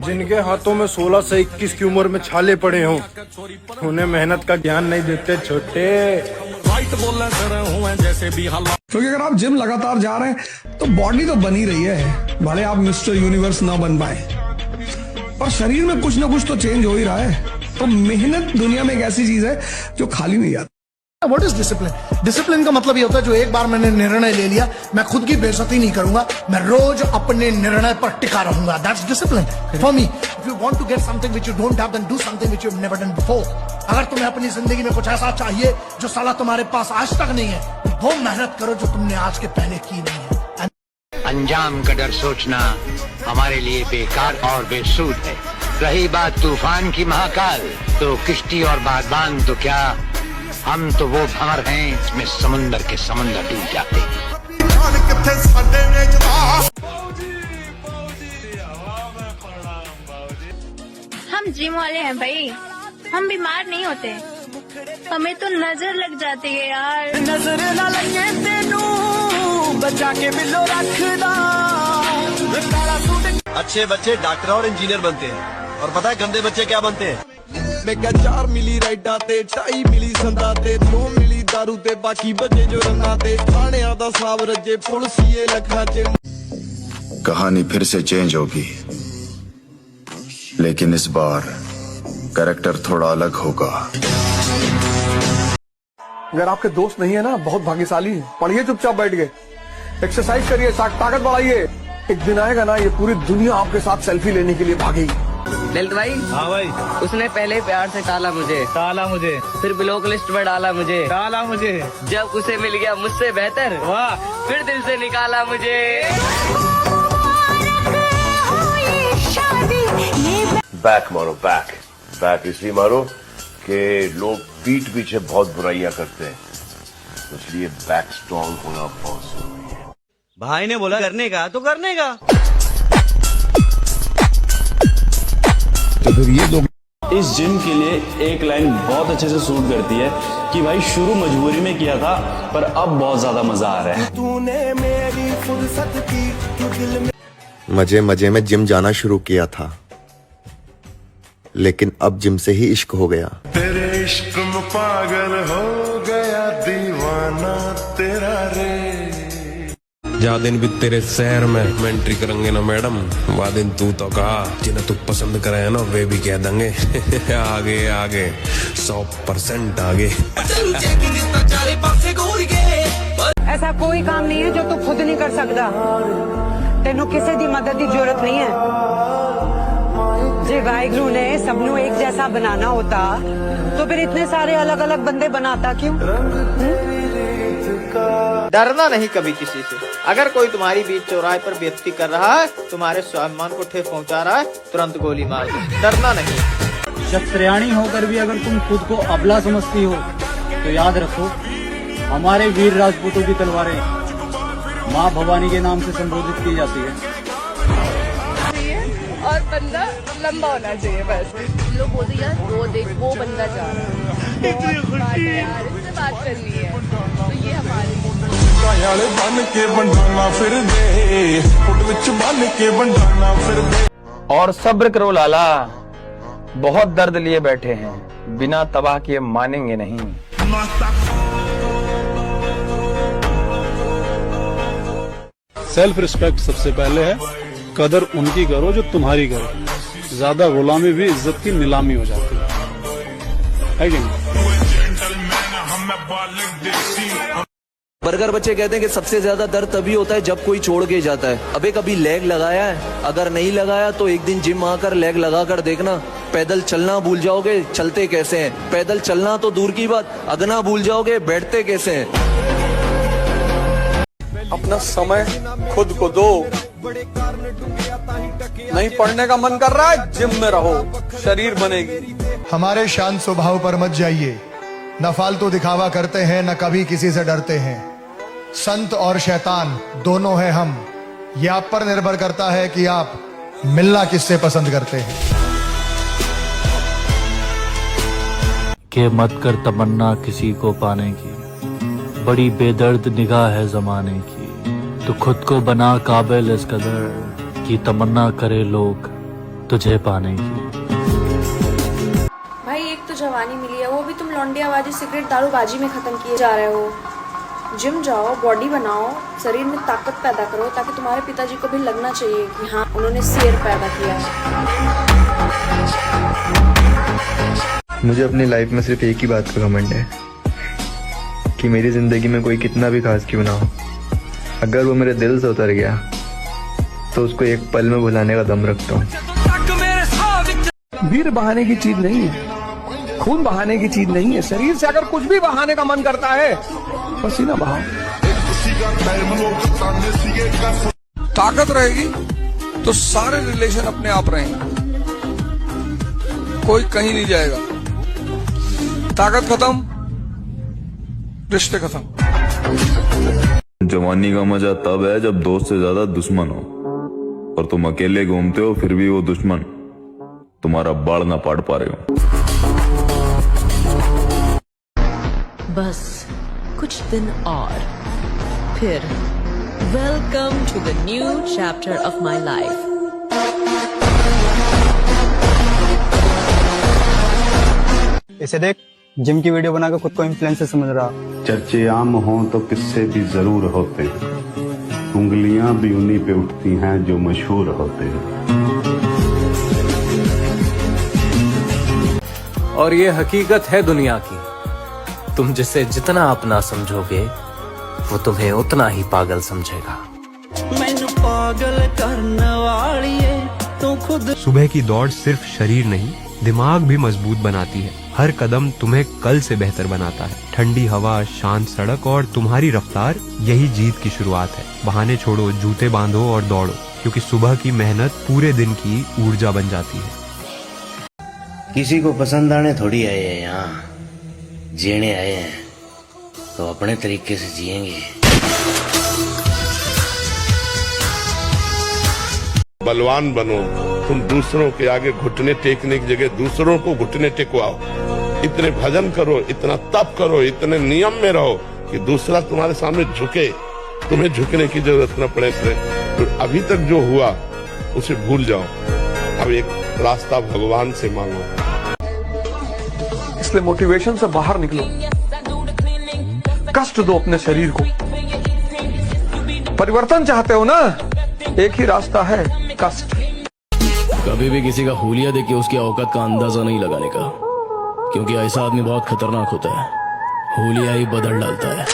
जिनके हाथों में 16 से 21 की उम्र में छाले पड़े हों, उन्हें मेहनत का ज्ञान नहीं देते छोटे। क्योंकि अगर आप जिम लगातार जा रहे हैं तो बॉडी तो बनी रही है, भले आप मिस्टर यूनिवर्स ना बन पाए, और शरीर में कुछ ना कुछ तो चेंज हो ही रहा है। तो मेहनत दुनिया में एक ऐसी चीज है जो खाली नहीं आती। What is discipline? डिसिप्लिन का मतलब ये होता है जो एक बार मैंने निर्णय ले लिया, मैं खुद की बेइज्जती नहीं करूंगा, मैं रोज अपने निर्णय पर टिका रहूंगा। That's discipline for me. If you want to get something which you don't have, then do something which you have never done before. अगर तुम्हें अपनी जिंदगी में कुछ ऐसा चाहिए जो साला तुम्हारे पास आज तक नहीं है, तो वो मेहनत करो जो तुमने आज के पहले की नहीं है। अंजाम का डर सोचना हमारे लिए बेकार और बेसूद है। रही बात तूफान की महाकाल, तो किश्ती और बागबान तो क्या, हम तो वो भंवर हैं इसमें समुंदर के समंदर डूब जाते। हम जिम वाले हैं भाई, हम बीमार नहीं होते, हमें तो नजर लग जाती है यार। नजर ना लगे तेनू बचा के मिलो रखदा। अच्छे बच्चे डॉक्टर और इंजीनियर बनते हैं, और पता है गंदे बच्चे क्या बनते हैं? मैं क्या 4 मिली राइडा ते 2.5 मिली संदा ते 2 मिली दारू ते बाकी बचे जो रंगा ते थाने आदा साब रजे पुलिसिए लखा च। कहानी फिर से चेंज होगी, लेकिन इस बार कैरेक्टर थोड़ा अलग होगा। अगर आपके दोस्त नहीं है ना, बहुत भाग्यशाली है। पढ़िए चुपचाप बैठ के, एक्सरसाइज करिए, ताकत बढ़ाइए। एक दिन आएगा ना, ये पूरी दुनिया आपके साथ सेल्फी लेने के लिए भागेगी। ललित भाई। हाँ भाई। उसने पहले प्यार से टाला मुझे, फिर ब्लॉक लिस्ट में डाला मुझे, जब उसे मिल गया मुझसे बेहतर, वाह, फिर दिल से निकाला मुझे। बैक मारो, बैक इसलिए मारो कि लोग पीठ पीछे बहुत बुराइयां करते हैं, इसलिए बैक स्ट्रॉन्ग होना बहुत जरूरी है। भाई ने बोला करने का तो करने का। तो फिर ये लोग इस जिम के लिए एक लाइन बहुत अच्छे से सूट करती है कि भाई शुरू मजबूरी में किया था, पर अब बहुत ज्यादा मजा आ रहा है। तूने मेरी फुर्सत की तू दिल में। मजे में जिम जाना शुरू किया था, लेकिन अब जिम से ही इश्क हो गया। तेरे इश्क में पागल हो गया दीवाना तेरा रे। जा दिन भी तेरे शहर में एंट्री करेंगे ना मैडम, वह दिन तू तो कहा जिन्हें तू पसंद करे ना वे भी कह देंगे आगे 100% आगे। ऐसा कोई काम नहीं है जो तू खुद नहीं कर सकता, तेनू किसी दी मदद की जरूरत नहीं है। जे वाहिगुरु ने सबनू एक जैसा बनाना होता तो फिर इतने सारे अलग अलग बंदे बनाता क्यों? डरना नहीं कभी किसी से। अगर कोई तुम्हारी बीच चौराहे पर बेइज्जती कर रहा है, तुम्हारे स्वाभिमान को ठेस पहुंचा रहा है, तुरंत गोली मार दो। डरना नहीं। क्षत्रियाणी होकर भी अगर तुम खुद को अबला समझती हो तो याद रखो, हमारे वीर राजपूतों की तलवारें माँ भवानी के नाम से संबोधित की जाती है। और बंदा लंबा होना चाहिए बस। लोग बोलते यार वो देख वो बंदा जा रहा है, यार इससे बात करनी है, तो ये हमारे बन के बंडाना फिर दे, बन के बंडाना फिर दे। और सब्र करो लाला, बहुत दर्द लिए बैठे हैं, बिना तबाह किए मानेंगे नहीं। सेल्फ रिस्पेक्ट सबसे पहले है, कदर उनकी करो जो तुम्हारी करो। ज्यादा गुलामी भी इज्जत की नीलामी हो जाती है कि नहीं? बर्गर बच्चे कहते हैं कि सबसे ज्यादा दर्द तभी होता है जब कोई छोड़ के जाता है। अबे कभी लेग लगाया है? अगर नहीं लगाया तो एक दिन जिम आकर लेग लगा कर देखना, पैदल चलना भूल जाओगे चलते कैसे हैं। पैदल चलना तो दूर की बात, अगना भूल जाओगे बैठते कैसे हैं। अपना समय खुद को दो। नहीं पढ़ने का मन कर रहा है, जिम में रहो, शरीर बनेगी। हमारे शांत स्वभाव पर मत जाइए, न फालतू दिखावा करते हैं, न कभी किसी से डरते हैं। संत और शैतान दोनों हैं हम, ये आप पर निर्भर करता है कि आप मिलना किससे पसंद करते हैं। के मत कर तमन्ना किसी को पाने की, बड़ी बेदर्द निगाह है जमाने की। तो खुद को बना काबिल इस कदर कि तमन्ना करे लोग तुझे पाने की। भाई एक तो जवानी मिली है, वो भी तुम लौंडियाबाजी सिगरेट दारूबाजी में खत्म किए जा रहे हो। जिम जाओ, बॉडी बनाओ, शरीर में ताकत पैदा करो, ताकि तुम्हारे पिताजी को भी लगना चाहिए कि हाँ उन्होंने शेर पैदा किया है। मुझे अपनी लाइफ में सिर्फ एक ही बात का घमंड है कि मेरी जिंदगी में कोई कितना भी खास क्यों ना हो, अगर वो मेरे दिल से उतर गया तो उसको एक पल में भुलाने का दम रखता हूँ। वीर बहाने की चीज नहीं है, खून बहाने की चीज नहीं है। शरीर से अगर कुछ भी बहाने का मन करता है, पसीना बहाओ। ताकत रहेगी तो सारे रिलेशन अपने आप रहेंगे, कोई कहीं नहीं जाएगा। ताकत खत्म, रिश्ते खत्म। जवानी का मजा तब है जब दोस्त से ज्यादा दुश्मन हो, और तुम अकेले घूमते हो फिर भी वो दुश्मन तुम्हारा बाड़ ना पाड़ पा रहे हो। बस कुछ दिन और फिर welcome to the new chapter of my life. इसे देख, जिम की वीडियो बनाकर खुद को इन्फ्लुएंसर समझ रहा। चर्चे आम हों तो किस्से भी जरूर होते हैं, उंगलियां भी उन्हीं पे उठती हैं जो मशहूर होते हैं। और ये हकीकत है दुनिया की, तुम जिसे जितना अपना समझोगे वो तुम्हें उतना ही पागल समझेगा। मैनू पागल करने वाली है तू खुद। सुबह की दौड़ सिर्फ शरीर नहीं, दिमाग भी मजबूत बनाती है। हर कदम तुम्हें कल से बेहतर बनाता है। ठंडी हवा, शांत सड़क और तुम्हारी रफ्तार, यही जीत की शुरुआत है। बहाने छोड़ो, जूते बांधो और दौड़ो, क्योंकि सुबह की मेहनत पूरे दिन की ऊर्जा बन जाती है। किसी को पसंद आने थोड़ी आए हैं यहाँ, जीने आए हैं, तो अपने तरीके से जिएंगे। बलवान बनो, तुम दूसरों के आगे घुटने टेकने की जगह दूसरों को घुटने टेकवाओ। इतने भजन करो, इतना तप करो, इतने नियम में रहो कि दूसरा तुम्हारे सामने झुके, तुम्हें झुकने की जरूरत न पड़े। तो अभी तक जो हुआ उसे भूल जाओ, अब एक रास्ता भगवान से मांगो। इसलिए मोटिवेशन से बाहर निकलो, कष्ट दो अपने शरीर को। परिवर्तन चाहते हो ना, एक ही रास्ता है, कष्ट। कभी भी किसी का हुलिया देख के उसकी औकात का अंदाजा नहीं लगाने का, क्योंकि ऐसा आदमी बहुत खतरनाक होता है, हुलिया ही बदल डालता है।